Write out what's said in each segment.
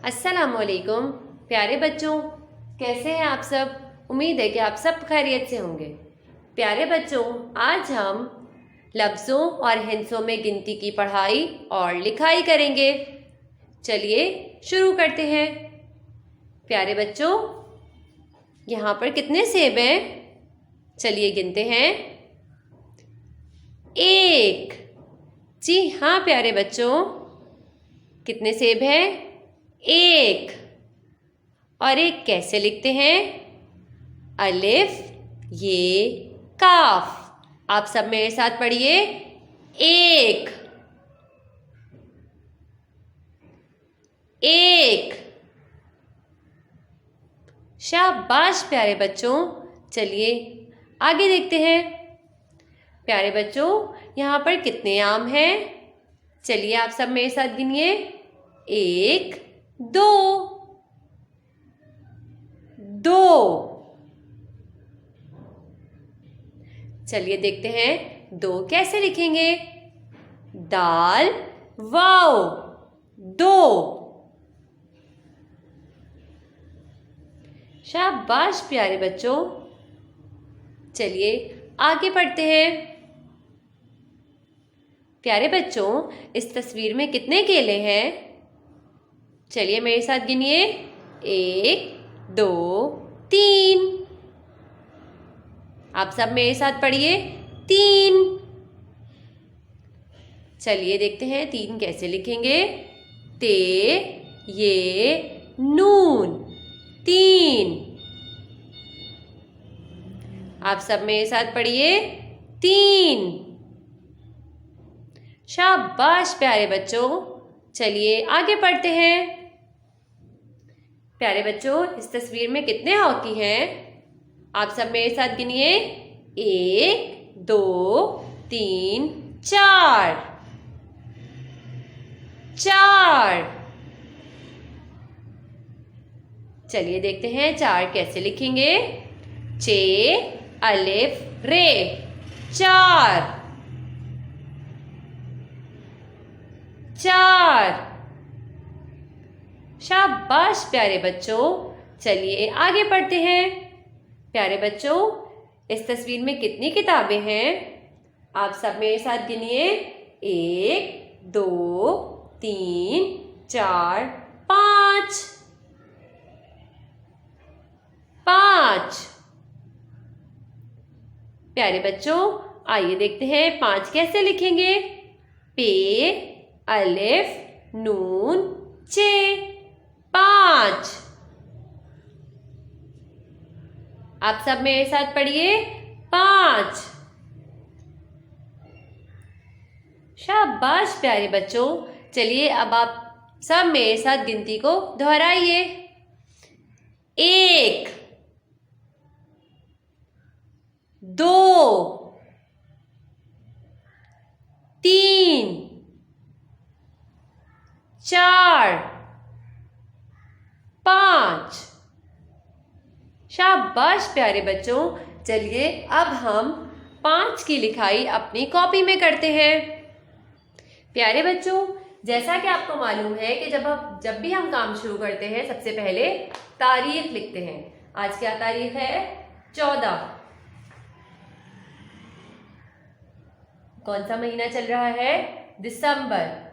अस्सलामुअलैकुम प्यारे बच्चों, कैसे हैं आप सब। उम्मीद है कि आप सब खैरियत से होंगे। प्यारे बच्चों, आज हम लफ्ज़ों और हिंसों में गिनती की पढ़ाई और लिखाई करेंगे। चलिए शुरू करते हैं। प्यारे बच्चों, यहाँ पर कितने सेब हैं? चलिए गिनते हैं। 1। जी हाँ प्यारे बच्चों, कितने सेब हैं? 1। और एक कैसे लिखते हैं? अलिफ ये काफ। आप सब मेरे साथ पढ़िए। 1 1। शाबाश प्यारे बच्चों। चलिए आगे देखते हैं। प्यारे बच्चों, यहाँ पर कितने आम हैं? चलिए आप सब मेरे साथ गिनिए। 1 2 2। चलिए देखते हैं 2 कैसे लिखेंगे। दाल वाओ 2। शाबाश प्यारे बच्चों। चलिए आगे पढ़ते हैं। प्यारे बच्चों, इस तस्वीर में कितने केले हैं? चलिए मेरे साथ गिनिए। 1 2 3। आप सब मेरे साथ पढ़िए। 3। चलिए देखते हैं 3 कैसे लिखेंगे। ते ये नून 3। आप सब मेरे साथ पढ़िए। 3। शाबाश प्यारे बच्चों। चलिए आगे पढ़ते हैं। प्यारे बच्चों, इस तस्वीर में कितने हॉकी हैं? आप सब मेरे साथ गिनिए। 1 2 3 4। 4। चलिए देखते हैं 4 कैसे लिखेंगे। चे अलिफ रे 4। 4। शाबाश प्यारे बच्चों। चलिए आगे पढ़ते हैं। प्यारे बच्चों, इस तस्वीर में कितनी किताबें हैं? आप सब मेरे साथ गिनिए। 1 2 3 4 5। 5। प्यारे बच्चों, आइए देखते हैं 5 कैसे लिखेंगे। पे अलिफ नून चे 5। आप सब मेरे साथ पढ़िए। 5। शाबाश प्यारे बच्चों। चलिए अब आप सब मेरे साथ गिनती को दोहराइए। 1 2 3 4 5। शाबाश प्यारे बच्चों। चलिए अब हम 5 की लिखाई अपनी कॉपी में करते हैं। प्यारे बच्चों, जैसा कि आपको मालूम है कि जब भी हम काम शुरू करते हैं सबसे पहले तारीख लिखते हैं। आज क्या तारीख है? 14। कौन सा महीना चल रहा है? दिसंबर।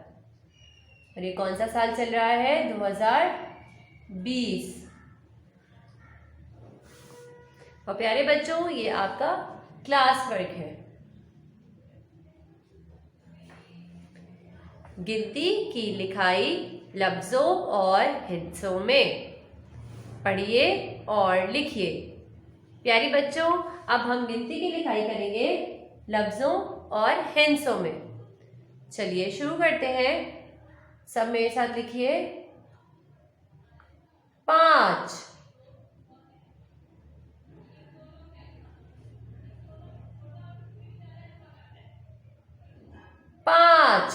और ये कौन सा साल चल रहा है? 2020। और प्यारे बच्चों, ये आपका क्लास वर्क है। गिनती की लिखाई लफ्जों और हिस्सों में पढ़िए और लिखिए। प्यारे बच्चों, अब हम गिनती की लिखाई करेंगे लफ्जों और हिस्सों में। चलिए शुरू करते हैं। सब मेरे साथ लिखिए। 5 5।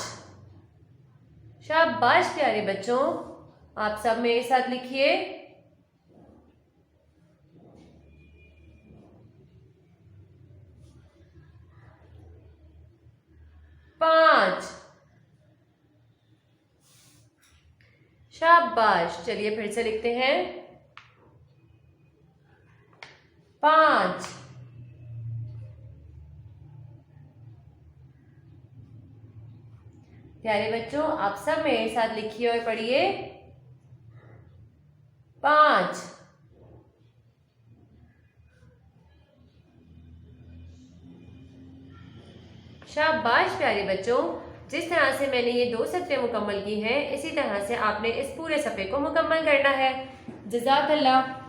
शाबाश प्यारे बच्चों। आप सब मेरे साथ लिखिए। 5। शाबाश। चलिए फिर से लिखते हैं 5। प्यारे बच्चों, आप सब मेरे साथ लिखिए और पढ़िए 5। शाबाश प्यारे बच्चों। जिस तरह से मैंने ये 2 सफ़े मुकम्मल की हैं, इसी तरह से आपने इस पूरे सफ़े को मुकम्मल करना है। जज़ाकल्लाह।